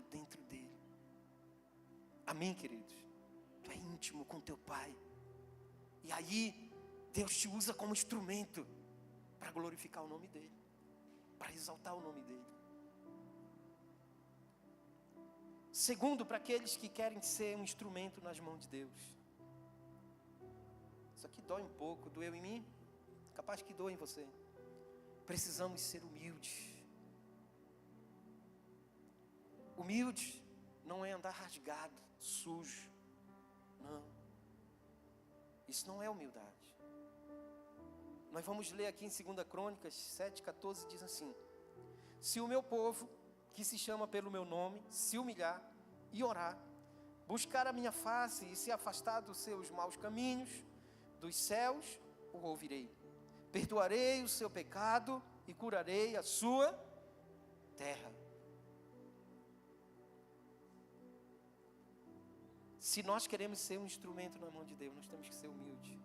guardado dentro dele. Amém, queridos? Tu é íntimo com teu Pai. E aí, Deus te usa como instrumento para glorificar o nome dele, para exaltar o nome dele. Segundo, para aqueles que querem ser um instrumento nas mãos de Deus. Isso aqui dói um pouco, doeu em mim, capaz que doa em você. Precisamos ser humildes. Humilde não é andar rasgado, sujo. Não. Isso não é humildade. Nós vamos ler aqui em 2 Crônicas 7,14, diz assim: se o meu povo, que se chama pelo meu nome, se humilhar e orar, buscar a minha face e se afastar dos seus maus caminhos, dos céus o ouvirei. Perdoarei o seu pecado e curarei a sua terra. Se nós queremos ser um instrumento na mão de Deus, nós temos que ser humildes.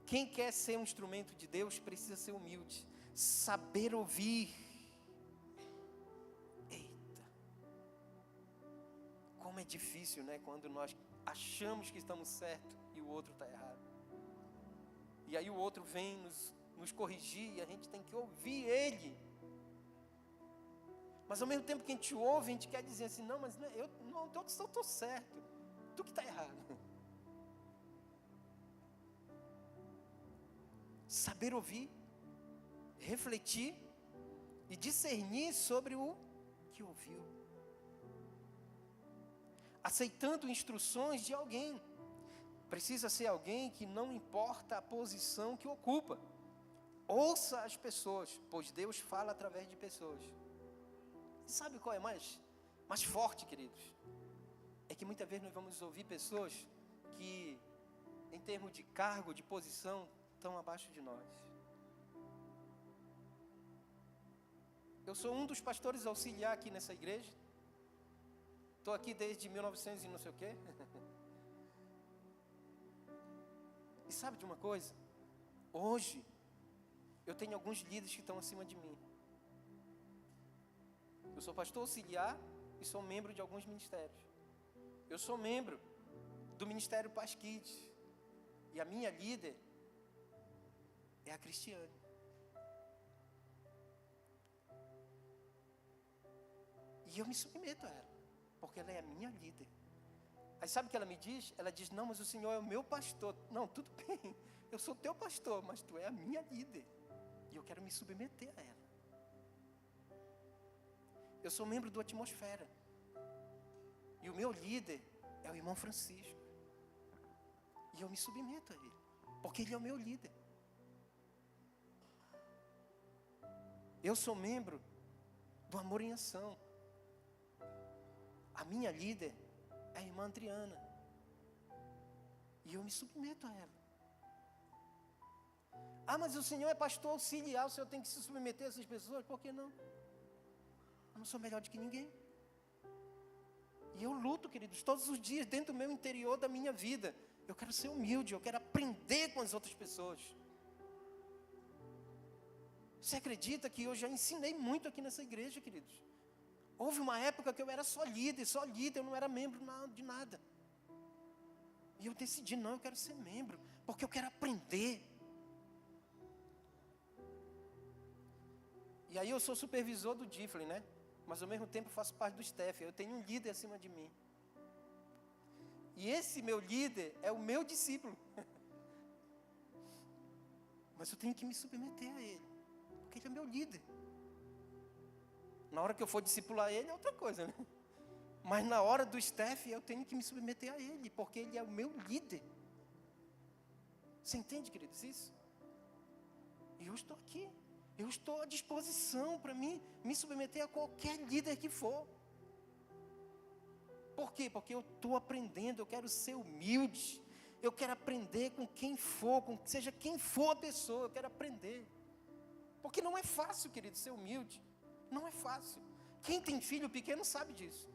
Quem quer ser um instrumento de Deus precisa ser humilde, saber ouvir. Eita, como é difícil, né? Quando nós achamos que estamos certos e o outro está errado. E aí o outro vem nos corrigir e a gente tem que ouvir ele. Mas ao mesmo tempo que a gente ouve, a gente quer dizer assim: não, mas eu estou certo, tu que está errado. Saber ouvir, refletir e discernir sobre o que ouviu. Aceitando instruções de alguém. Precisa ser alguém que não importa a posição que ocupa. Ouça as pessoas, pois Deus fala através de pessoas. E sabe qual é mais forte, queridos? É que muitas vezes nós vamos ouvir pessoas que, em termos de cargo, de posição, estão abaixo de nós. Eu sou um dos pastores auxiliar aqui nessa igreja. Estou aqui desde 1900 e não sei o quê. E sabe de uma coisa? Hoje, eu tenho alguns líderes que estão acima de mim. Eu sou pastor auxiliar e sou membro de alguns ministérios. Eu sou membro do Ministério Paz Kids. E a minha líder é a Cristiane. E eu me submeto a ela, porque ela é a minha líder. Aí sabe o que ela me diz? Ela diz: não, mas o Senhor é o meu pastor. Não, tudo bem, eu sou teu pastor, mas tu é a minha líder. E eu quero me submeter a ela. Eu sou membro do Atmosfera. E o meu líder é o irmão Francisco. E eu me submeto a ele, porque ele é o meu líder. Eu sou membro do Amor em Ação. A minha líder é a irmã Adriana. E eu me submeto a ela. Ah, mas o Senhor é pastor auxiliar, o Senhor tem que se submeter a essas pessoas. Por que não? Eu não sou melhor do que ninguém. E eu luto, queridos, todos os dias, dentro do meu interior da minha vida. Eu quero ser humilde, eu quero aprender com as outras pessoas. Você acredita que eu já ensinei muito aqui nessa igreja, queridos? Houve uma época que eu era só líder, eu não era membro de nada. E eu decidi: não, eu quero ser membro, porque eu quero aprender. E aí eu sou supervisor do Difflin, né? Mas ao mesmo tempo faço parte do staff. Eu tenho um líder acima de mim. E esse meu líder é o meu discípulo. Mas eu tenho que me submeter a ele, porque ele é meu líder. Na hora que eu for discipular ele é outra coisa, né? Mas na hora do staff eu tenho que me submeter a ele, porque ele é o meu líder. Você entende, queridos, isso? E eu estou aqui. Eu estou à disposição para me submeter a qualquer líder que for. Por quê? Porque eu estou aprendendo, eu quero ser humilde. Eu quero aprender com quem for, seja quem for a pessoa, eu quero aprender. Porque não é fácil, querido, ser humilde. Não é fácil. Quem tem filho pequeno sabe disso.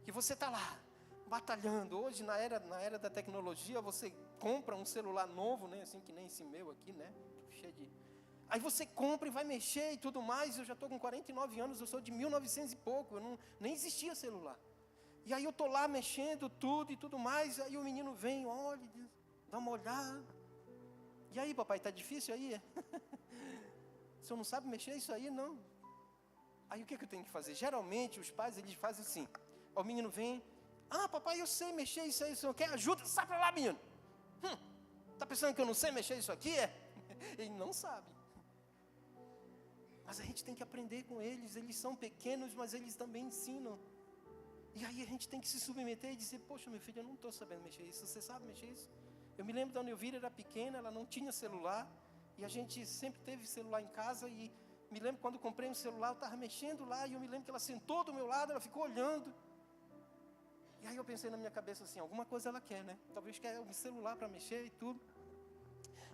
Que você está lá, batalhando. Hoje, na era da tecnologia, você compra um celular novo, né? Assim que nem esse meu aqui, né? Cheio de... Aí você compra e vai mexer e tudo mais. Eu já estou com 49 anos, eu sou de 1900 e pouco, nem existia celular. E aí eu estou lá mexendo tudo e tudo mais. Aí o menino vem, olha, dá uma olhada. E aí, papai, está difícil aí? O senhor não sabe mexer isso aí, não? Aí o que eu tenho que fazer? Geralmente os pais, eles fazem assim. O menino vem, papai, eu sei mexer isso aí, o senhor quer ajuda? Sai para lá, menino. Está pensando que eu não sei mexer isso aqui? Ele não sabe. Mas a gente tem que aprender com eles. Eles são pequenos, mas eles também ensinam. E aí a gente tem que se submeter e dizer, poxa, meu filho, eu não estou sabendo mexer isso. Você sabe mexer isso? Eu me lembro da Neuvira, era pequena, ela não tinha celular. E a gente sempre teve celular em casa. E me lembro quando comprei um celular, eu estava mexendo lá. E eu me lembro que ela sentou do meu lado, ela ficou olhando. E aí eu pensei na minha cabeça assim, alguma coisa ela quer, né? Talvez quer um celular para mexer e tudo.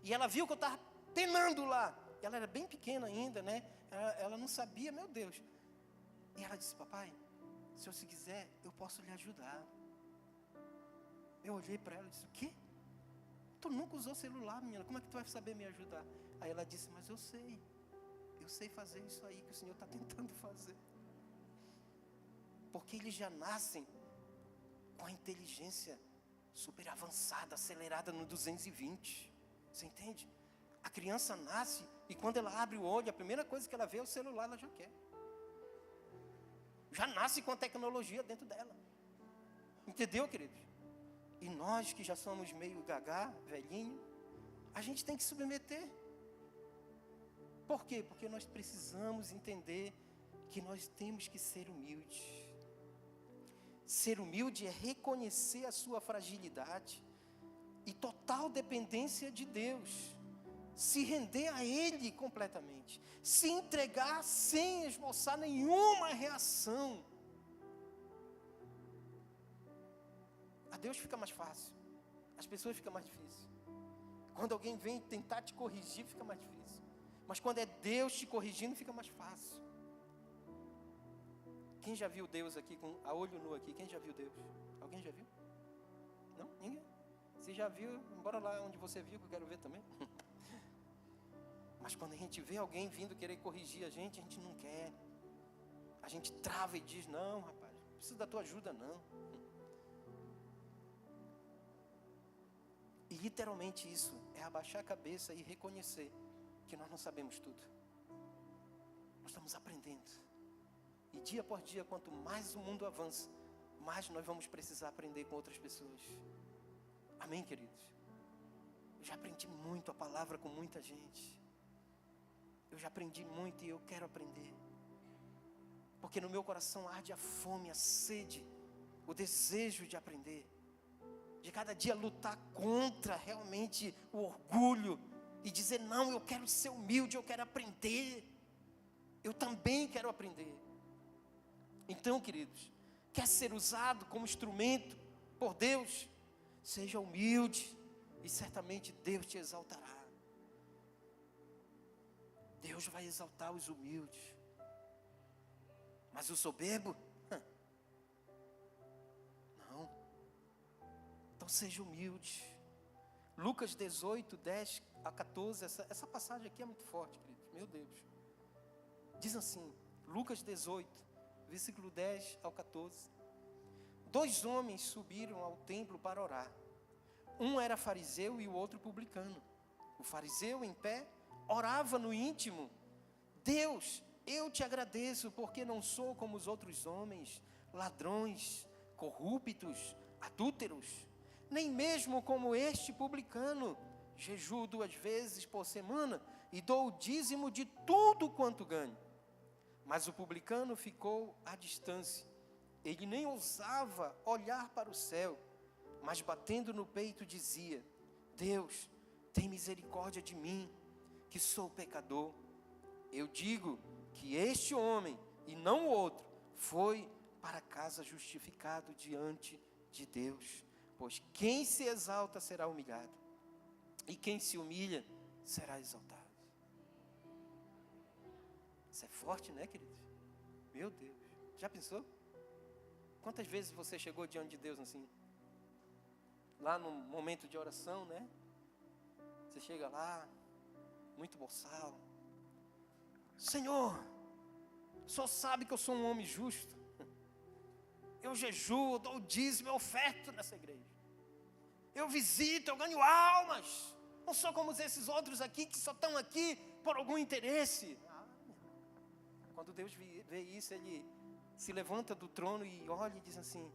E ela viu que eu estava penando lá. E ela era bem pequena ainda, né? Ela não sabia, meu Deus. E ela disse, papai, se eu se quiser, eu posso lhe ajudar. Eu olhei para ela e disse, o quê? Tu nunca usou celular, menina, como é que tu vai saber me ajudar? Aí ela disse, mas eu sei fazer isso aí que o Senhor está tentando fazer. Porque eles já nascem com a inteligência super avançada, acelerada no 220. Você entende? A criança nasce e quando ela abre o olho, a primeira coisa que ela vê é o celular, ela já quer. Já nasce com a tecnologia dentro dela. Entendeu, queridos? E nós que já somos meio gagá, velhinho, a gente tem que submeter. Por quê? Porque nós precisamos entender que nós temos que ser humildes. Ser humilde é reconhecer a sua fragilidade e total dependência de Deus. Se render a Ele completamente. Se entregar sem esboçar nenhuma reação. A Deus fica mais fácil. As pessoas fica mais difícil. Quando alguém vem tentar te corrigir, fica mais difícil. Mas quando é Deus te corrigindo, fica mais fácil. Quem já viu Deus aqui, a olho nu aqui? Quem já viu Deus? Alguém já viu? Não? Ninguém? Se já viu, bora lá onde você viu, que eu quero ver também. Mas quando a gente vê alguém vindo querer corrigir a gente não quer. A gente trava e diz, não, rapaz, não preciso da tua ajuda, não. E literalmente isso é abaixar a cabeça e reconhecer que nós não sabemos tudo. Nós estamos aprendendo. E dia por dia, quanto mais o mundo avança, mais nós vamos precisar aprender com outras pessoas. Amém, queridos? Eu já aprendi muito a palavra com muita gente. Eu já aprendi muito e eu quero aprender. Porque no meu coração arde a fome, a sede, o desejo de aprender. De cada dia lutar contra realmente o orgulho. E dizer, não, eu quero ser humilde, eu quero aprender. Eu também quero aprender. Então, queridos, quer ser usado como instrumento por Deus? Seja humilde e certamente Deus te exaltará. Deus vai exaltar os humildes. Mas o soberbo? Não. Então seja humilde. Lucas 18, 10 a 14. Essa passagem aqui é muito forte, queridos. Meu Deus. Diz assim, Lucas 18, versículo 10 ao 14. 2 homens subiram ao templo para orar. Um era fariseu e o outro publicano. O fariseu, em pé, orava no íntimo: Deus, eu te agradeço porque não sou como os outros homens, ladrões, corruptos, adúlteros, nem mesmo como este publicano. Jejuo 2 vezes por semana e dou o dízimo de tudo quanto ganho. Mas o publicano ficou à distância. Ele nem ousava olhar para o céu, mas batendo no peito dizia: Deus, tem misericórdia de mim, que sou pecador. Eu digo que este homem, e não o outro, foi para casa justificado diante de Deus. Pois quem se exalta será humilhado, e quem se humilha será exaltado. Isso é forte, né, queridos? Meu Deus, já pensou? Quantas vezes você chegou diante de Deus assim? Lá no momento de oração, né? Você chega lá, muito boçal, Senhor, o Senhor sabe que eu sou um homem justo. Eu jejuo, dou o dízimo, eu oferto nessa igreja. Eu visito, eu ganho almas. Não sou como esses outros aqui que só estão aqui por algum interesse. Quando Deus vê isso, Ele se levanta do trono e olha e diz assim: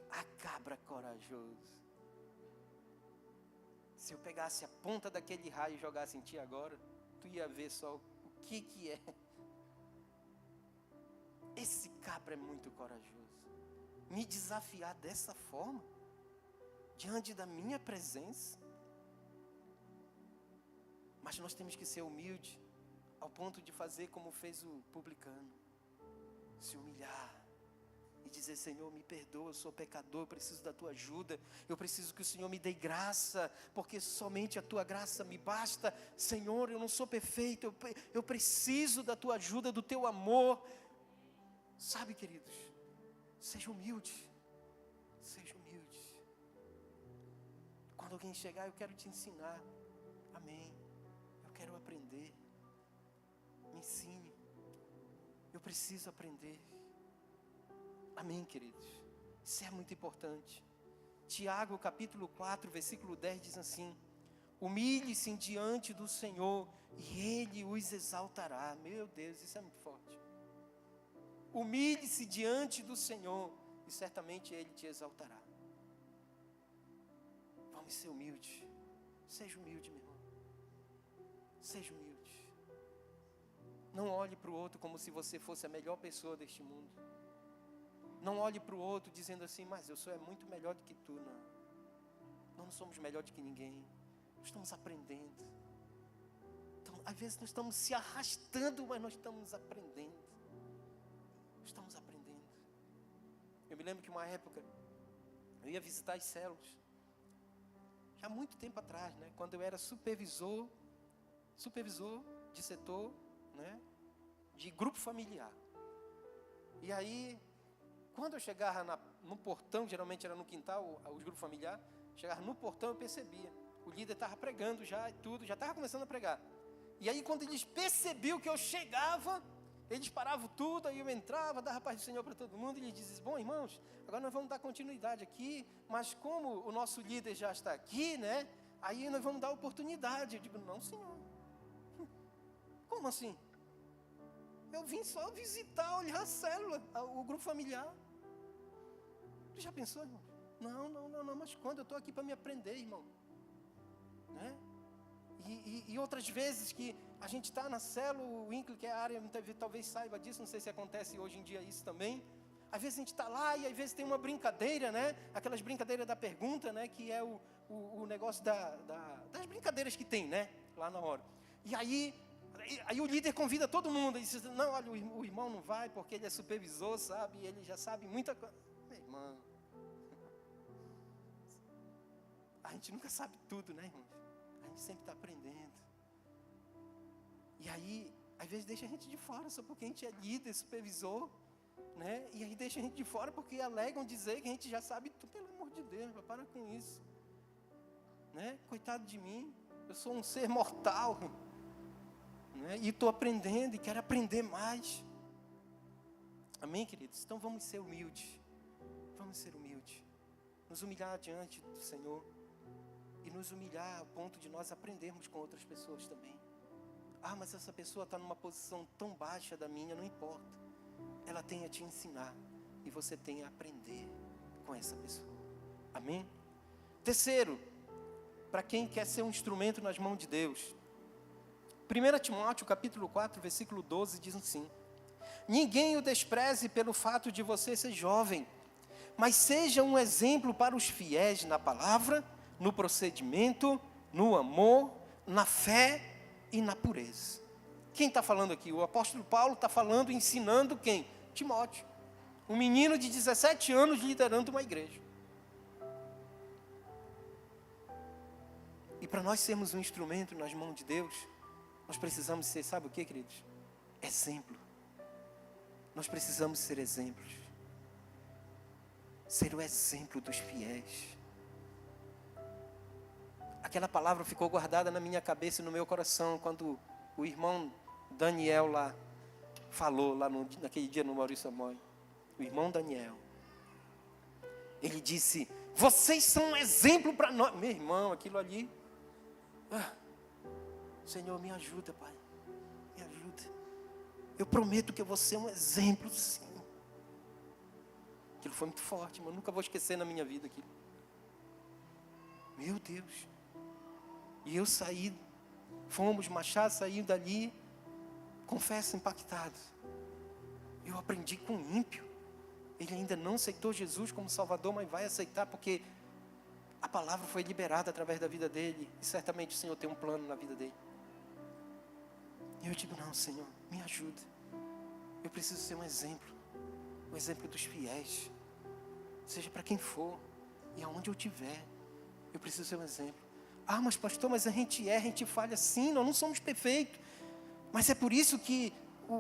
a cabra corajoso. Se eu pegasse a ponta daquele raio e jogasse em ti agora, tu ia ver só o que é. Esse cabra é muito corajoso. Me desafiar dessa forma, diante da minha presença. Mas nós temos que ser humildes, ao ponto de fazer como fez o publicano. Se humilhar e dizer: Senhor, me perdoa, eu sou pecador, eu preciso da tua ajuda, eu preciso que o Senhor me dê graça, porque somente a tua graça me basta. Senhor, eu não sou perfeito, eu preciso da tua ajuda, do teu amor. Sabe, queridos, seja humilde, seja humilde. Quando alguém chegar: eu quero te ensinar, amém, eu quero aprender, me ensine, eu preciso aprender. Amém, queridos. Isso é muito importante. Tiago capítulo 4, versículo 10 diz assim: humilhe-se diante do Senhor e Ele os exaltará. Meu Deus, isso é muito forte. Humilhe-se diante do Senhor e certamente Ele te exaltará. Vamos ser humildes. Seja humilde, meu irmão. Seja humilde. Não olhe para o outro como se você fosse a melhor pessoa deste mundo. Não olhe para o outro dizendo assim: mas eu sou muito melhor do que tu. Não. Nós não somos melhor do que ninguém. Nós estamos aprendendo. Então, às vezes nós estamos se arrastando, mas nós estamos aprendendo. Estamos aprendendo. Eu me lembro que uma época eu ia visitar as células. Já há muito tempo atrás, né? Quando eu era supervisor de setor, né? De grupo familiar. E aí, quando eu chegava no portão, geralmente era no quintal, os grupos familiares, chegava no portão, eu percebia. O líder estava pregando já e tudo, já estava começando a pregar. E aí, quando eles percebiam que eu chegava, eles paravam tudo, aí eu entrava, dava a paz do Senhor para todo mundo, e eles diziam: bom, irmãos, agora nós vamos dar continuidade aqui, mas como o nosso líder já está aqui, né, aí nós vamos dar oportunidade. Eu digo: não, senhor. Como assim? Eu vim só visitar, olhar a célula, o grupo familiar. Você já pensou, irmão? Não, mas quando eu estou aqui para me aprender, irmão, né? E outras vezes que a gente está na célula, o Winkler, que é a área, talvez saiba disso, não sei se acontece hoje em dia isso também. Às vezes a gente está lá e às vezes tem uma brincadeira, né? Aquelas brincadeiras da pergunta, né? Que é o negócio das brincadeiras que tem, né? Lá na hora. E aí o líder convida todo mundo e diz: não, olha, o irmão não vai porque ele é supervisor, sabe? E ele já sabe muita coisa. Meu irmão, a gente nunca sabe tudo, né, irmão? A gente sempre está aprendendo. E aí, às vezes deixa a gente de fora só porque a gente é líder, supervisor, né? E aí deixa a gente de fora porque alegam dizer que a gente já sabe tudo. Pelo amor de Deus, para com isso, né? Coitado de mim, eu sou um ser mortal, né? E estou aprendendo e quero aprender mais. Amém, queridos? Então vamos ser humildes. Vamos ser humildes. Nos humilhar diante do Senhor. E nos humilhar ao ponto de nós aprendermos com outras pessoas também. Ah, mas essa pessoa está numa posição tão baixa da minha, não importa. Ela tem a te ensinar. E você tem a aprender com essa pessoa. Amém? Terceiro, para quem quer ser um instrumento nas mãos de Deus. 1 Timóteo capítulo 4, versículo 12 diz assim: ninguém o despreze pelo fato de você ser jovem, mas seja um exemplo para os fiéis na palavra, no procedimento, no amor, na fé e na pureza. Quem está falando aqui? O apóstolo Paulo está falando, ensinando quem? Timóteo. Um menino de 17 anos liderando uma igreja. E para nós sermos um instrumento nas mãos de Deus, nós precisamos ser, sabe o que, queridos? Exemplo. Nós precisamos ser exemplos. Ser o exemplo dos fiéis. Aquela palavra ficou guardada na minha cabeça e no meu coração quando o irmão Daniel lá falou, naquele dia no Maurício Amói. O irmão Daniel. Ele disse, vocês são um exemplo para nós. Meu irmão, aquilo ali. Senhor, me ajuda, Pai. Me ajuda. Eu prometo que eu vou ser um exemplo, sim. Aquilo foi muito forte, mas nunca vou esquecer na minha vida aquilo. Meu Deus. E eu saí, Machado saiu dali, confesso, impactado. Eu aprendi com o ímpio. Ele ainda não aceitou Jesus como Salvador, mas vai aceitar porque a palavra foi liberada através da vida dele. E certamente o Senhor tem um plano na vida dele. E eu digo, não, Senhor, me ajuda. Eu preciso ser um exemplo dos fiéis. Seja para quem for e aonde eu estiver, eu preciso ser um exemplo. Mas pastor, mas a gente falha sim, nós não somos perfeitos. Mas é por isso que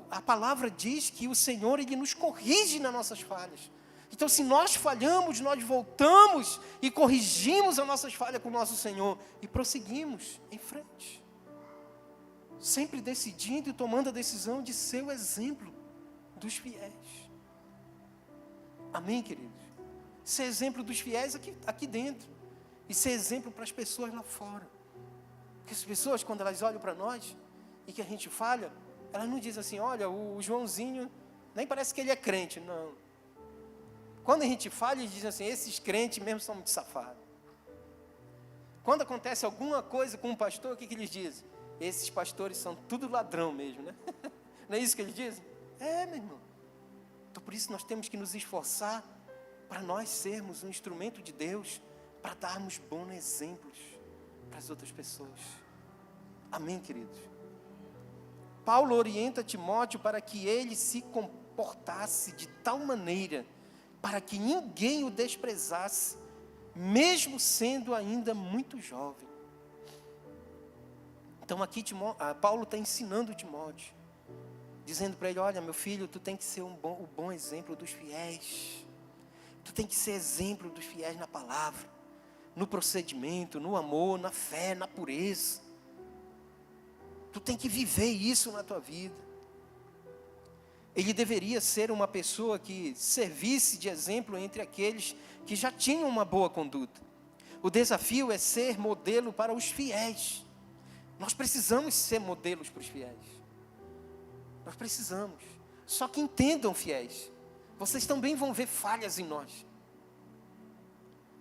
a palavra diz que o Senhor, Ele nos corrige nas nossas falhas. Então, se nós falhamos, nós voltamos e corrigimos as nossas falhas com o nosso Senhor e prosseguimos em frente. Sempre decidindo e tomando a decisão de ser o exemplo dos fiéis. Amém, queridos? Ser exemplo dos fiéis aqui dentro. E ser exemplo para as pessoas lá fora. Porque as pessoas, quando elas olham para nós e que a gente falha, elas não dizem assim, olha, o Joãozinho, nem parece que ele é crente. Não. Quando a gente falha, eles dizem assim, esses crentes mesmo são muito safados. Quando acontece alguma coisa com um pastor, o que eles dizem? Esses pastores são tudo ladrão mesmo, né? Não é isso que eles dizem? Meu irmão. Então, por isso nós temos que nos esforçar para nós sermos um instrumento de Deus, para darmos bons exemplos para as outras pessoas. Amém, queridos? Paulo orienta Timóteo para que ele se comportasse de tal maneira para que ninguém o desprezasse, mesmo sendo ainda muito jovem. Então aqui Paulo está ensinando Timóteo, dizendo para ele, olha meu filho, tu tem que ser o bom exemplo dos fiéis. Tu tem que ser exemplo dos fiéis na palavra, no procedimento, no amor, na fé, na pureza. Tu tem que viver isso na tua vida. Ele deveria ser uma pessoa que servisse de exemplo entre aqueles que já tinham uma boa conduta. O desafio é ser modelo para os fiéis. Nós precisamos ser modelos para os fiéis. Nós precisamos. Só que entendam, fiéis, vocês também vão ver falhas em nós.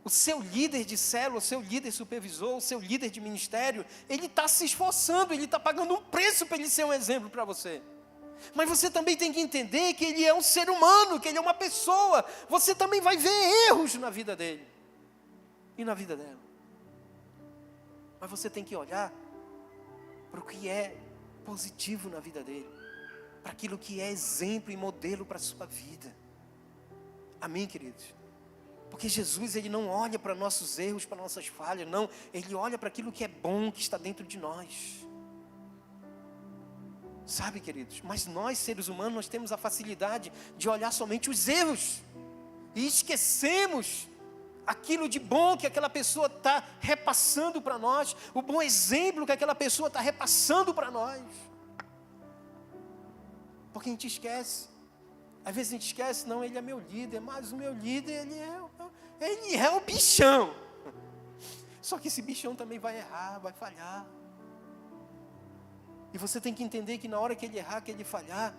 O seu líder de célula, o seu líder supervisor, o seu líder de ministério, ele está se esforçando, ele está pagando um preço para ele ser um exemplo para você. Mas você também tem que entender que ele é um ser humano, que ele é uma pessoa. Você também vai ver erros na vida dele e na vida dela. Mas você tem que olhar para o que é positivo na vida dele, para aquilo que é exemplo e modelo para a sua vida. Amém, queridos? Porque Jesus, Ele não olha para nossos erros, para nossas falhas, não. Ele olha para aquilo que é bom, que está dentro de nós. Sabe, queridos? Mas nós, seres humanos, nós temos a facilidade de olhar somente os erros. E esquecemos aquilo de bom que aquela pessoa está repassando para nós. O bom exemplo que aquela pessoa está repassando para nós. Porque a gente esquece. Às vezes a gente esquece, não, ele é meu líder, mas o meu líder, ele é o bichão. Só que esse bichão também vai errar, vai falhar. E você tem que entender que na hora que ele errar, que ele falhar,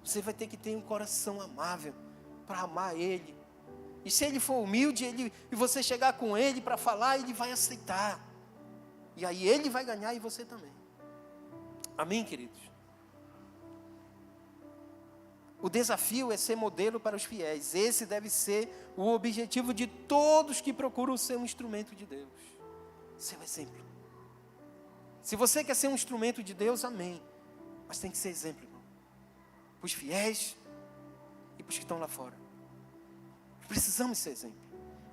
você vai ter que ter um coração amável para amar ele. E se ele for humilde, e você chegar com ele para falar, ele vai aceitar. E aí ele vai ganhar e você também. Amém, queridos? O desafio é ser modelo para os fiéis. Esse deve ser o objetivo de todos que procuram ser um instrumento de Deus. Ser um exemplo. Se você quer ser um instrumento de Deus, amém. Mas tem que ser exemplo, irmão. Para os fiéis e para os que estão lá fora. Precisamos ser exemplo.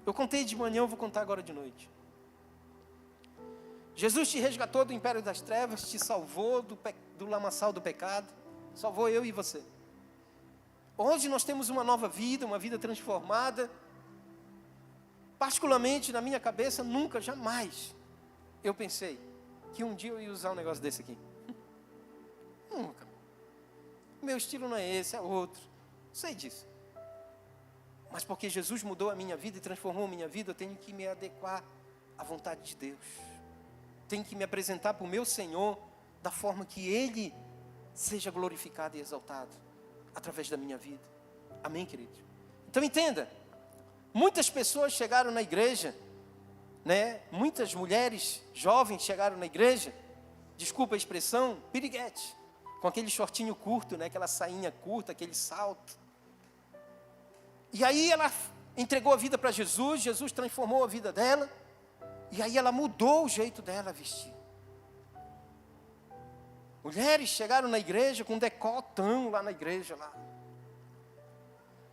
Eu contei de manhã, eu vou contar agora de noite. Jesus te resgatou do império das trevas, te salvou do lamaçal do pecado, salvou eu e você. Hoje nós temos uma nova vida, uma vida transformada. Particularmente na minha cabeça, nunca, jamais eu pensei que um dia eu ia usar um negócio desse aqui. Nunca. Meu estilo não é esse, é outro. Sei disso. Mas porque Jesus mudou a minha vida e transformou a minha vida, eu tenho que me adequar à vontade de Deus. Tenho que me apresentar para o meu Senhor da forma que Ele seja glorificado e exaltado através da minha vida. Amém, queridos? Então entenda, muitas pessoas chegaram na igreja, né? Muitas mulheres jovens chegaram na igreja, desculpa a expressão, piriguete, com aquele shortinho curto, né? Aquela sainha curta, aquele salto. E aí ela entregou a vida para Jesus, Jesus transformou a vida dela, e aí ela mudou o jeito dela vestir. Mulheres chegaram na igreja com um decotão lá na igreja, lá.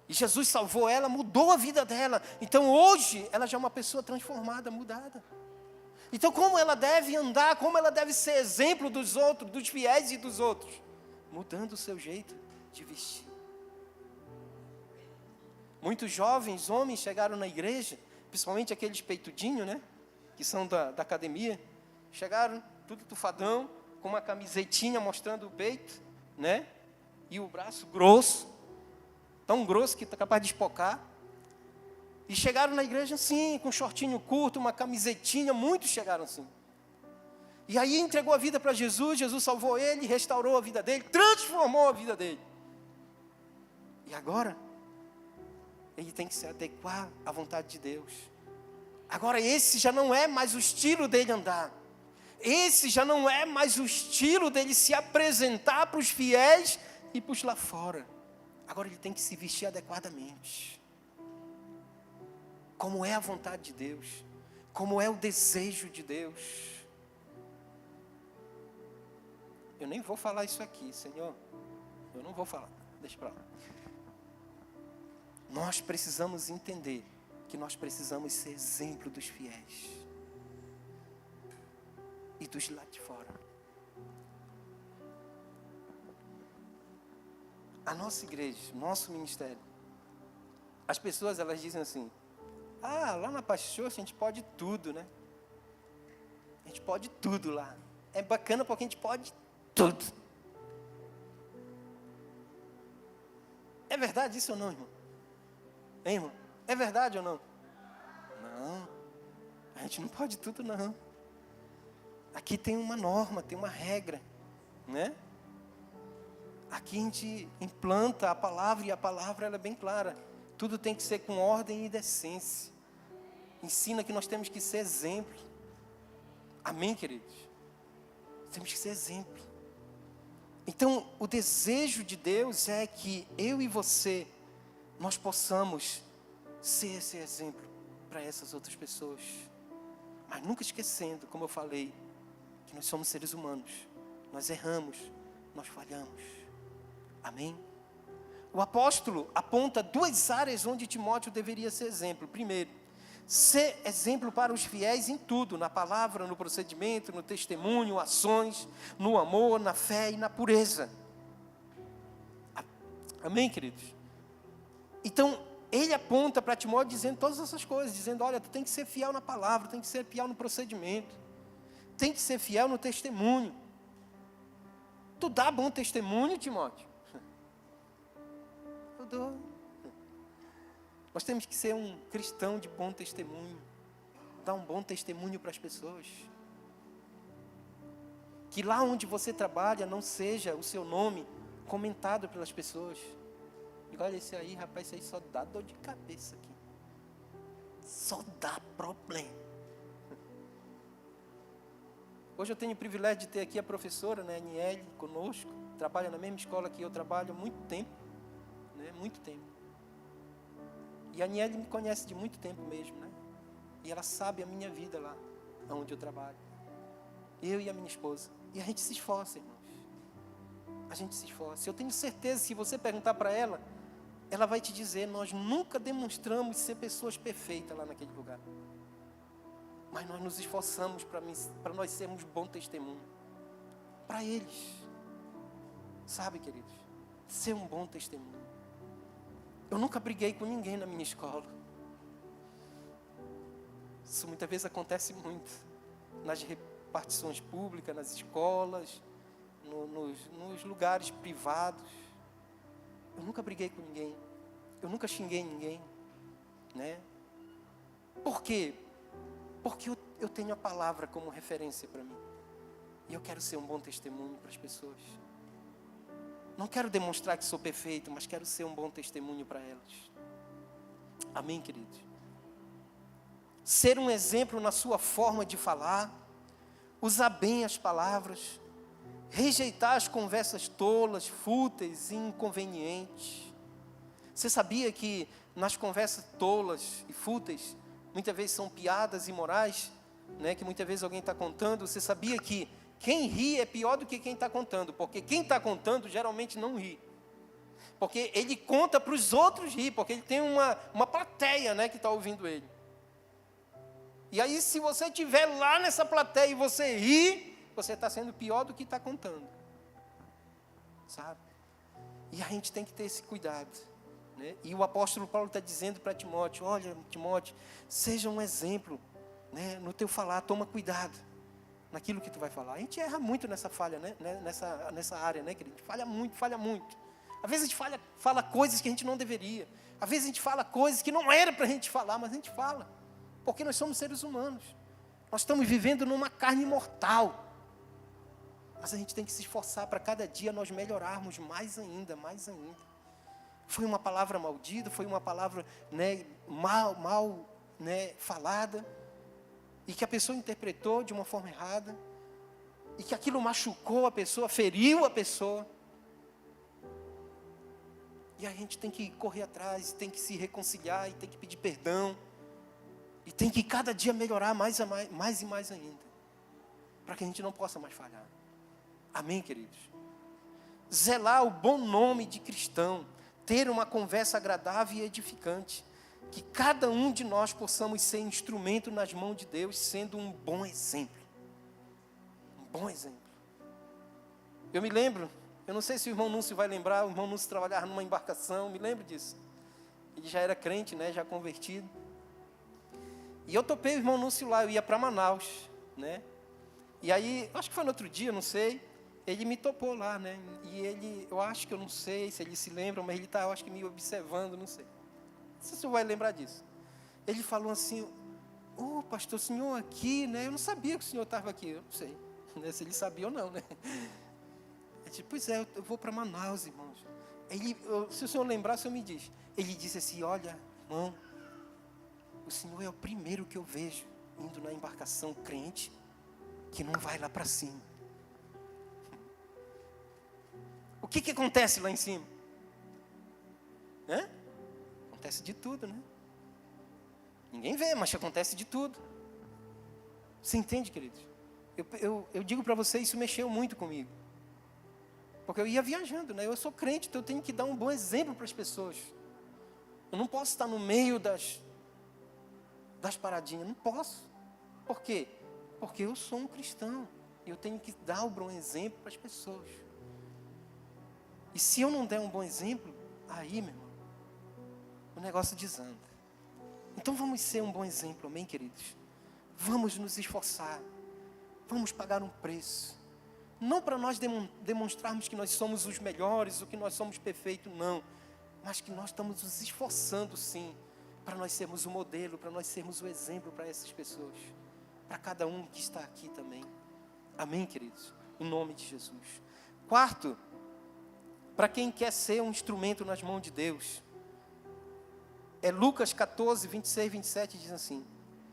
E Jesus salvou ela, mudou a vida dela. Então hoje ela já é uma pessoa transformada, mudada. Então como ela deve andar, como ela deve ser exemplo dos outros, dos fiéis e dos outros? Mudando o seu jeito de vestir. Muitos jovens homens chegaram na igreja, principalmente aqueles peitudinhos, né? Que são da academia. Chegaram tudo tufadão, com uma camisetinha mostrando o peito, né? E o braço grosso, tão grosso que está capaz de espocar. E chegaram na igreja assim, com um shortinho curto, uma camisetinha, muitos chegaram assim. E aí entregou a vida para Jesus, Jesus salvou ele, restaurou a vida dele, transformou a vida dele. E agora, ele tem que se adequar à vontade de Deus. Agora esse já não é mais o estilo dele andar. Esse já não é mais o estilo dele se apresentar para os fiéis e para os lá fora. Agora ele tem que se vestir adequadamente. Como é a vontade de Deus. Como é o desejo de Deus. Eu nem vou falar isso aqui, Senhor. Eu não vou falar. Deixa para lá. Nós precisamos entender que nós precisamos ser exemplo dos fiéis. E dos lá de fora. A nossa igreja, nosso ministério. As pessoas, elas dizem assim: ah, lá na Pastor a gente pode tudo, né? A gente pode tudo lá. É bacana porque a gente pode tudo. É verdade isso ou não, irmão? Hein, irmão? É verdade ou não? Não. A gente não pode tudo, não. Aqui tem uma norma, tem uma regra, né? Aqui a gente implanta a palavra e a palavra ela é bem clara. Tudo tem que ser com ordem e decência. Ensina que nós temos que ser exemplo. Amém, queridos? Temos que ser exemplo. Então, o desejo de Deus é que eu e você, nós possamos ser esse exemplo para essas outras pessoas. Mas nunca esquecendo, como eu falei, que nós somos seres humanos. Nós erramos, nós falhamos. Amém? O apóstolo aponta duas áreas onde Timóteo deveria ser exemplo. Primeiro, ser exemplo para os fiéis em tudo, na palavra, no procedimento, no testemunho, ações, no amor, na fé e na pureza. Amém, queridos? Então, ele aponta para Timóteo dizendo todas essas coisas, dizendo, olha, tu tem que ser fiel na palavra, tem que ser fiel no procedimento, tem que ser fiel no testemunho. Tu dá bom testemunho, Timóteo? Eu dou. Nós temos que ser um cristão de bom testemunho, dar um bom testemunho para as pessoas. Que lá onde você trabalha não seja o seu nome comentado pelas pessoas. E olha esse aí, rapaz, esse aí só dá dor de cabeça aqui. Só dá problema. Hoje eu tenho o privilégio de ter aqui a professora, né, Aniele, conosco. Trabalha na mesma escola que eu trabalho há muito tempo. Né, muito tempo. E a Aniele me conhece de muito tempo mesmo, né? E ela sabe a minha vida lá, onde eu trabalho. Eu e a minha esposa. E a gente se esforça, irmãos. A gente se esforça. Eu tenho certeza, se você perguntar para ela, ela vai te dizer, nós nunca demonstramos ser pessoas perfeitas lá naquele lugar. Mas nós nos esforçamos para nós sermos bom testemunho. Para eles. Sabe, queridos? Ser um bom testemunho. Eu nunca briguei com ninguém na minha escola. Isso muitas vezes acontece muito. Nas repartições públicas, nas escolas, nos lugares privados. Eu nunca briguei com ninguém. Eu nunca xinguei ninguém, né? Por quê? Porque eu tenho a palavra como referência para mim. E eu quero ser um bom testemunho para as pessoas. Não quero demonstrar que sou perfeito, mas quero ser um bom testemunho para elas. Amém, queridos? Ser um exemplo na sua forma de falar, usar bem as palavras, rejeitar as conversas tolas, fúteis e inconvenientes. Você sabia que nas conversas tolas e fúteis, muitas vezes são piadas imorais, né, que muitas vezes alguém está contando? Você sabia que quem ri é pior do que quem está contando, porque quem está contando geralmente não ri. Porque ele conta para os outros rir, porque ele tem uma plateia, né, que está ouvindo ele. E aí, se você estiver lá nessa plateia e você ri, você está sendo pior do que está contando. Sabe? E a gente tem que ter esse cuidado, né? E o apóstolo Paulo está dizendo para Timóteo: olha, Timóteo, seja um exemplo, né, no teu falar, toma cuidado naquilo que tu vai falar. A gente erra muito nessa falha, né? Nessa área, né, querido? A gente falha muito. Às vezes a gente fala coisas que a gente não deveria. Às vezes a gente fala coisas que não era para a gente falar, mas a gente fala. Porque nós somos seres humanos. Nós estamos vivendo numa carne mortal. Mas a gente tem que se esforçar para cada dia nós melhorarmos mais ainda, mais ainda. Foi uma palavra maldita, foi uma palavra, né, mal, né, falada, e que a pessoa interpretou de uma forma errada, e que aquilo machucou a pessoa, feriu a pessoa. E a gente tem que correr atrás, tem que se reconciliar, e tem que pedir perdão, e tem que cada dia melhorar mais e mais ainda, para que a gente não possa mais falhar. Amém, queridos? Zelar o bom nome de cristão, ter uma conversa agradável e edificante, que cada um de nós possamos ser instrumento nas mãos de Deus, sendo um bom exemplo. Um bom exemplo. Eu me lembro, eu não sei se o irmão Núncio vai lembrar, o irmão Núncio trabalhava numa embarcação, me lembro disso. Ele já era crente, né, já convertido. E eu topei o irmão Núncio lá, eu ia para Manaus, né? E aí, acho que foi no outro dia, não sei, ele me topou lá, né? E ele, eu acho que eu não sei se ele se lembra, mas ele está, eu acho que me observando, não sei. Não sei se você vai lembrar disso. Ele falou assim: ô pastor, o senhor aqui, né? Eu não sabia que o senhor estava aqui. Eu não sei, né, se ele sabia ou não, né? Eu disse: pois é, eu vou para Manaus, irmãos. Se o senhor lembrar, o senhor me diz. Ele disse assim: olha, irmão, o senhor é o primeiro que eu vejo indo na embarcação crente que não vai lá para cima. O que acontece lá em cima? Né? Acontece de tudo, né? Ninguém vê, mas acontece de tudo. Você entende, queridos? Eu digo para você, isso mexeu muito comigo. Porque eu ia viajando, né? Eu sou crente, então eu tenho que dar um bom exemplo para as pessoas. Eu não posso estar no meio das paradinhas, não posso. Por quê? Porque eu sou um cristão. E eu tenho que dar um bom exemplo para as pessoas. E se eu não der um bom exemplo, aí, meu irmão, o negócio desanda. Então vamos ser um bom exemplo, amém, queridos? Vamos nos esforçar. Vamos pagar um preço. Não para nós demonstrarmos que nós somos os melhores, ou que nós somos perfeitos, não. Mas que nós estamos nos esforçando, sim, para nós sermos o modelo, para nós sermos o exemplo para essas pessoas. Para cada um que está aqui também. Amém, queridos? Em nome de Jesus. Quarto, para quem quer ser um instrumento nas mãos de Deus, é Lucas 14, 26, 27, diz assim: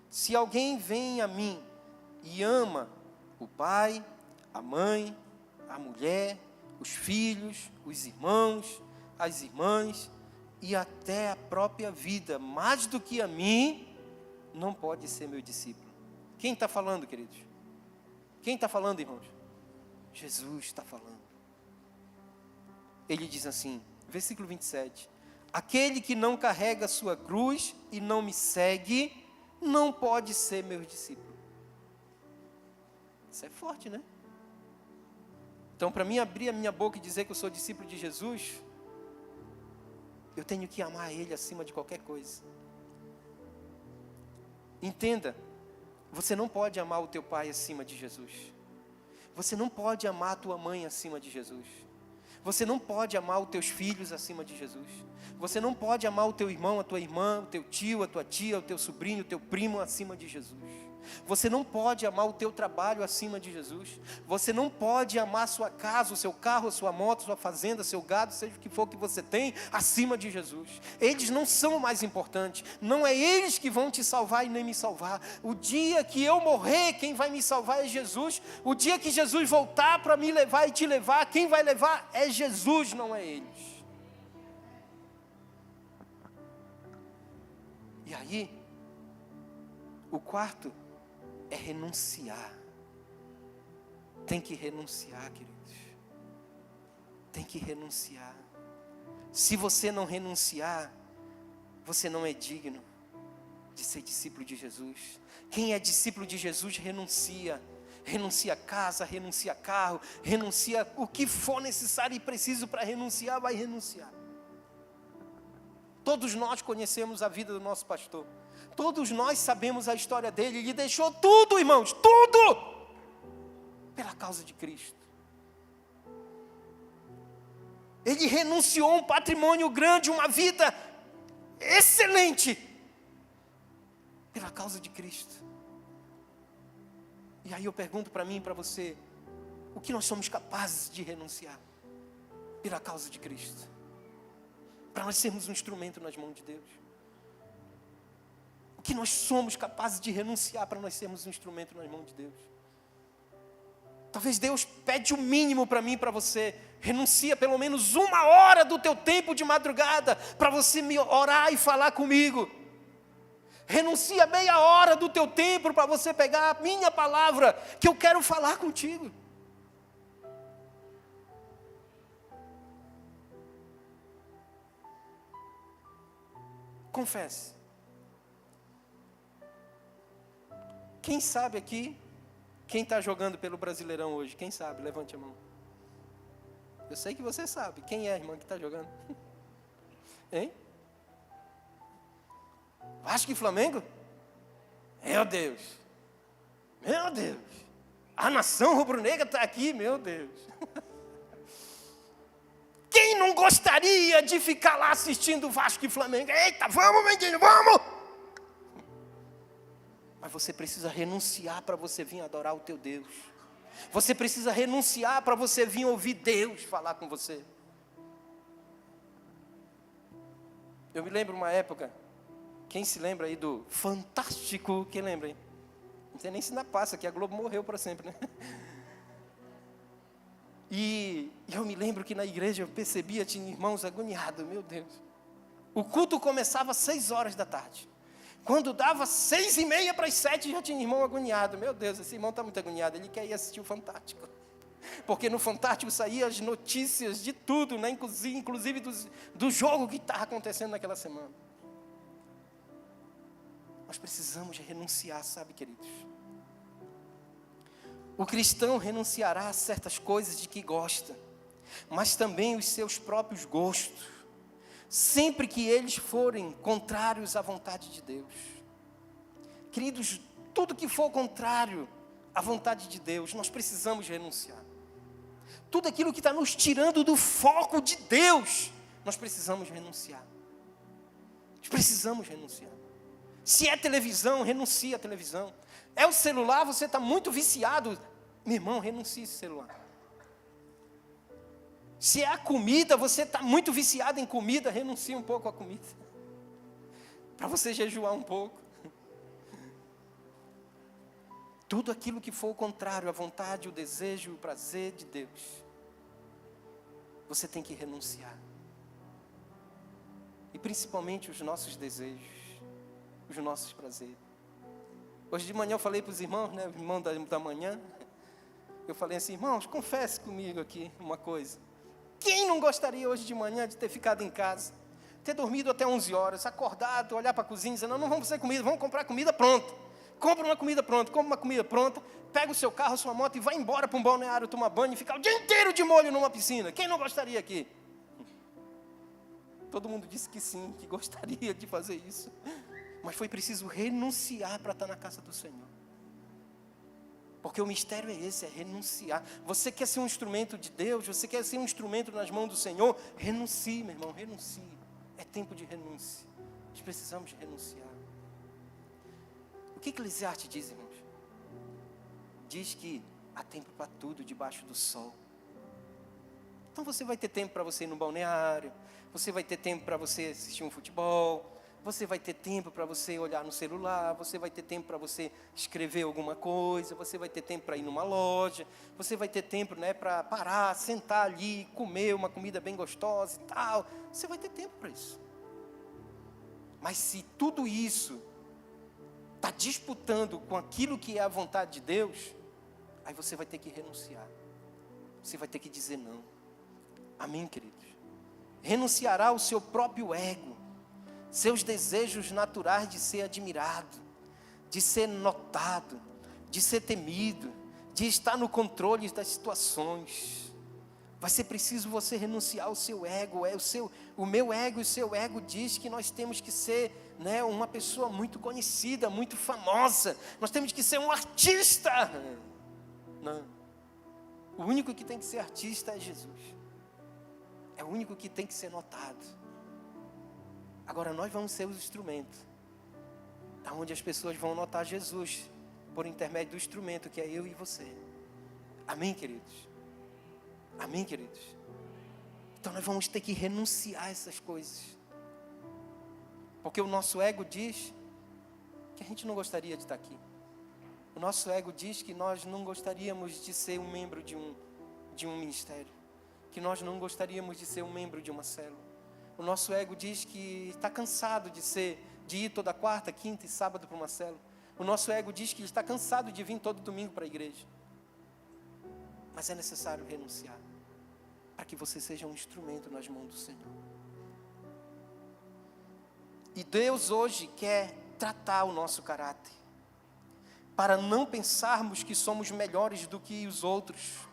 se alguém vem a mim e ama o pai, a mãe, a mulher, os filhos, os irmãos, as irmãs e até a própria vida, mais do que a mim, não pode ser meu discípulo. Quem está falando, queridos? Quem está falando, irmãos? Jesus está falando. Ele diz assim, versículo 27, aquele que não carrega a sua cruz e não me segue, não pode ser meu discípulo. Isso é forte, né? Então, para mim abrir a minha boca e dizer que eu sou discípulo de Jesus, eu tenho que amar Ele acima de qualquer coisa. Entenda, você não pode amar o teu pai acima de Jesus. Você não pode amar a tua mãe acima de Jesus. Você não pode amar os teus filhos acima de Jesus. Você não pode amar o teu irmão, a tua irmã, o teu tio, a tua tia, o teu sobrinho, o teu primo acima de Jesus. Você não pode amar o teu trabalho acima de Jesus. Você não pode amar a sua casa, o seu carro, a sua moto, a sua fazenda, seu gado, seja o que for que você tem, acima de Jesus. Eles não são mais importantes. Não é eles que vão te salvar e nem me salvar. O dia que eu morrer, quem vai me salvar é Jesus. O dia que Jesus voltar para me levar e te levar, quem vai levar é Jesus, não é eles. E aí, o quarto é renunciar. Tem que renunciar, queridos. Tem que renunciar. Se você não renunciar, você não é digno de ser discípulo de Jesus. Quem é discípulo de Jesus renuncia. Renuncia casa, renuncia carro, renuncia o que for necessário e preciso para renunciar, vai renunciar. Todos nós conhecemos a vida do nosso pastor. Todos nós sabemos a história dele. Ele deixou tudo, irmãos, tudo, pela causa de Cristo. Ele renunciou a um patrimônio grande, uma vida excelente, pela causa de Cristo. E aí eu pergunto para mim e para você, o que nós somos capazes de renunciar pela causa de Cristo? Para nós sermos um instrumento nas mãos de Deus. O que nós somos capazes de renunciar para nós sermos um instrumento nas mãos de Deus? Talvez Deus pede o mínimo para mim e para você. Renuncia pelo menos 1 hora do teu tempo de madrugada para você me orar e falar comigo. Renuncia meia hora do teu tempo para você pegar a minha palavra, que eu quero falar contigo. Confesse. Quem sabe aqui, quem está jogando pelo Brasileirão hoje? Quem sabe? Levante a mão. Eu sei que você sabe. Quem é a irmã que está jogando? Hein? Vasco e Flamengo? Meu Deus. Meu Deus. A nação rubro-negra está aqui, meu Deus. Quem não gostaria de ficar lá assistindo Vasco e Flamengo? Eita, vamos, menino, vamos! Mas você precisa renunciar para você vir adorar o teu Deus. Você precisa renunciar para você vir ouvir Deus falar com você. Eu me lembro uma época, quem se lembra aí do Fantástico? Quem lembra, hein? Não sei nem se ainda passa, que a Globo morreu para sempre, né? E eu me lembro que na igreja eu percebia, tinha irmãos agoniados, meu Deus. O culto começava às 6 horas da tarde. Quando dava 6:30 para as 7, já tinha irmão agoniado. Meu Deus, esse irmão está muito agoniado, ele quer ir assistir o Fantástico. Porque no Fantástico saíam as notícias de tudo, né? Inclusive do jogo que estava acontecendo naquela semana. Nós precisamos renunciar, sabe, queridos? O cristão renunciará a certas coisas de que gosta, mas também os seus próprios gostos, sempre que eles forem contrários à vontade de Deus. Queridos, tudo que for contrário à vontade de Deus, nós precisamos renunciar. Tudo aquilo que está nos tirando do foco de Deus, nós precisamos renunciar. Nós precisamos renunciar. Se é televisão, renuncie à televisão. É o celular, você está muito viciado. Meu irmão, renuncie esse celular. Se é a comida, você está muito viciado em comida, renuncie um pouco à comida. Para você jejuar um pouco. Tudo aquilo que for o contrário à vontade, o desejo, o prazer de Deus, você tem que renunciar. E principalmente os nossos desejos, os nossos prazeres. Hoje de manhã eu falei para os irmãos, né, o irmão da manhã, eu falei assim, irmãos, confesse comigo aqui uma coisa. Quem não gostaria hoje de manhã de ter ficado em casa, ter dormido até 11 horas, acordado, olhar para a cozinha e dizer, não vamos fazer comida, vamos comprar comida pronta. Compra uma comida pronta, pega o seu carro, a sua moto e vai embora para um balneário tomar banho e ficar o dia inteiro de molho numa piscina. Quem não gostaria aqui? Todo mundo disse que sim, que gostaria de fazer isso. Mas foi preciso renunciar para estar na casa do Senhor. Porque o mistério é esse, é renunciar. Você quer ser um instrumento de Deus? Você quer ser um instrumento nas mãos do Senhor? Renuncie, meu irmão, renuncie. É tempo de renúncia. Nós precisamos renunciar. O que Eclesiastes diz, irmãos? Diz que há tempo para tudo debaixo do sol. Então você vai ter tempo para você ir no balneário, você vai ter tempo para você assistir um futebol, você vai ter tempo para você olhar no celular, você vai ter tempo para você escrever alguma coisa, você vai ter tempo para ir numa loja, você vai ter tempo, né, para parar, sentar ali, comer uma comida bem gostosa e tal. Você vai ter tempo para isso. Mas se tudo isso está disputando com aquilo que é a vontade de Deus, aí você vai ter que renunciar. Você vai ter que dizer não. Amém, queridos? Renunciará ao seu próprio ego, seus desejos naturais de ser admirado, de ser notado, de ser temido, de estar no controle das situações. Vai ser preciso você renunciar ao seu ego. O meu ego e o seu ego diz que nós temos que ser, né, uma pessoa muito conhecida, muito famosa. Nós temos que ser um artista. Não. O único que tem que ser artista é Jesus. É o único que tem que ser notado. Agora nós vamos ser os instrumentos, onde as pessoas vão notar Jesus, por intermédio do instrumento que é eu e você. Amém, queridos? Amém, queridos? Então nós vamos ter que renunciar a essas coisas. Porque o nosso ego diz que a gente não gostaria de estar aqui. O nosso ego diz que nós não gostaríamos de ser um membro de um ministério. Que nós não gostaríamos de ser um membro de uma célula. O nosso ego diz que está cansado de ir toda quarta, quinta e sábado para uma célula. O nosso ego diz que está cansado de vir todo domingo para a igreja. Mas é necessário renunciar, para que você seja um instrumento nas mãos do Senhor. E Deus hoje quer tratar o nosso caráter, para não pensarmos que somos melhores do que os outros.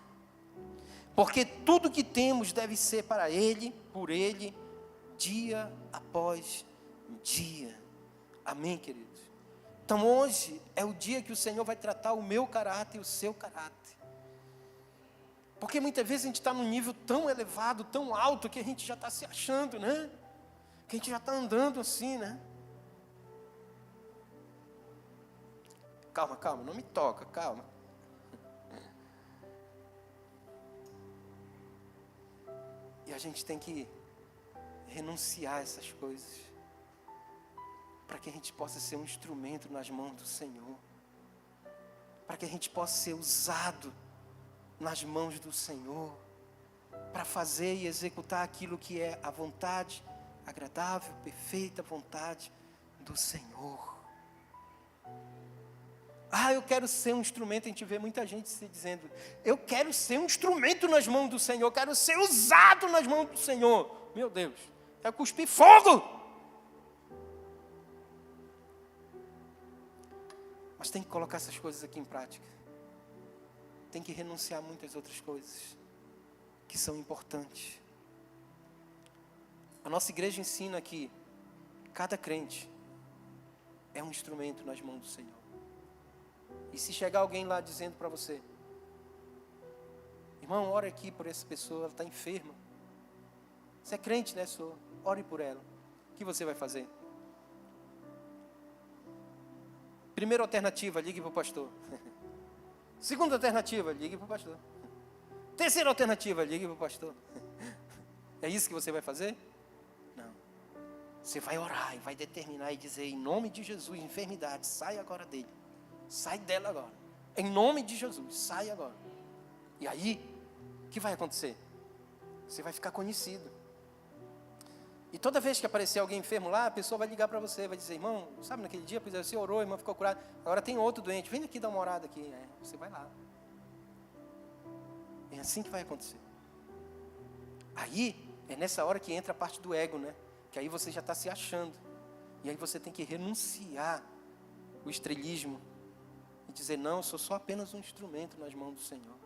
Porque tudo que temos deve ser para Ele, por Ele, dia após dia. Amém, queridos? Então hoje é o dia que o Senhor vai tratar o meu caráter e o seu caráter. Porque muitas vezes a gente está num nível tão elevado, tão alto, que a gente já está se achando, né? Que a gente já está andando assim, né? Calma, calma, não me toca, calma. E a gente tem que renunciar a essas coisas, para que a gente possa ser um instrumento nas mãos do Senhor, para que a gente possa ser usado nas mãos do Senhor, para fazer e executar aquilo que é a vontade agradável, perfeita vontade do Senhor. Eu quero ser um instrumento. A gente vê muita gente se dizendo: eu quero ser um instrumento nas mãos do Senhor, eu quero ser usado nas mãos do Senhor. Meu Deus, quero cuspir fogo. Mas tem que colocar essas coisas aqui em prática. Tem que renunciar a muitas outras coisas que são importantes. A nossa igreja ensina que cada crente é um instrumento nas mãos do Senhor. E se chegar alguém lá dizendo para você: irmão, ore aqui por essa pessoa, ela está enferma. Você é crente, né, senhor? Ore por ela. O que você vai fazer? Primeira alternativa, ligue para o pastor. Segunda alternativa, ligue para o pastor. Terceira alternativa, ligue para o pastor. É isso que você vai fazer? Não. Você vai orar e vai determinar e dizer: em nome de Jesus, enfermidade, sai agora dele. Sai dela agora. Em nome de Jesus, sai agora. E aí, o que vai acontecer? Você vai ficar conhecido. E toda vez que aparecer alguém enfermo lá, a pessoa vai ligar para você, vai dizer: irmão, sabe naquele dia, você orou, irmão ficou curado, agora tem outro doente, vem aqui dar uma orada aqui. Você vai lá. É assim que vai acontecer. Aí, é nessa hora que entra a parte do ego, né? Que aí você já está se achando. E aí você tem que renunciar o estrelismo e dizer: não, eu sou só apenas um instrumento nas mãos do Senhor.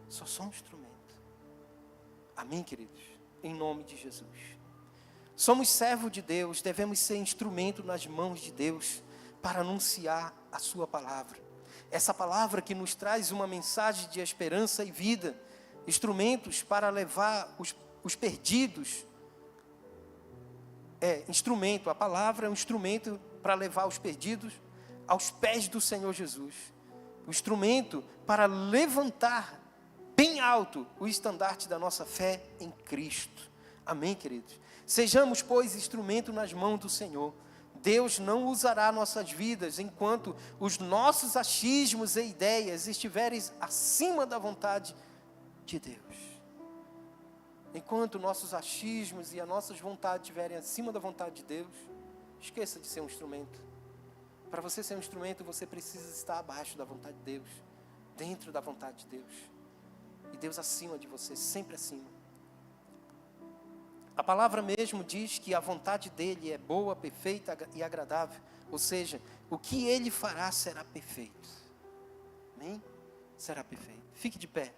Sou só um instrumento. Amém, queridos? Em nome de Jesus. Somos servos de Deus, devemos ser instrumento nas mãos de Deus para anunciar a sua palavra. essa palavra que nos traz uma mensagem de esperança e vida, instrumentos para levar os perdidos. A palavra é um instrumento para levar os perdidos aos pés do Senhor Jesus. O instrumento para levantar bem alto o estandarte da nossa fé em Cristo. Amém, queridos? Sejamos, pois, instrumento nas mãos do Senhor. Deus não usará nossas vidas enquanto os nossos achismos e ideias estiverem acima da vontade de Deus. Enquanto nossos achismos e as nossas vontades estiverem acima da vontade de Deus, esqueça de ser um instrumento. Para você ser um instrumento, você precisa estar abaixo da vontade de Deus, dentro da vontade de Deus. E Deus acima de você, sempre acima. A palavra mesmo diz que a vontade dele é boa, perfeita e agradável. Ou seja, o que ele fará será perfeito. Amém? Será perfeito. Fique de pé.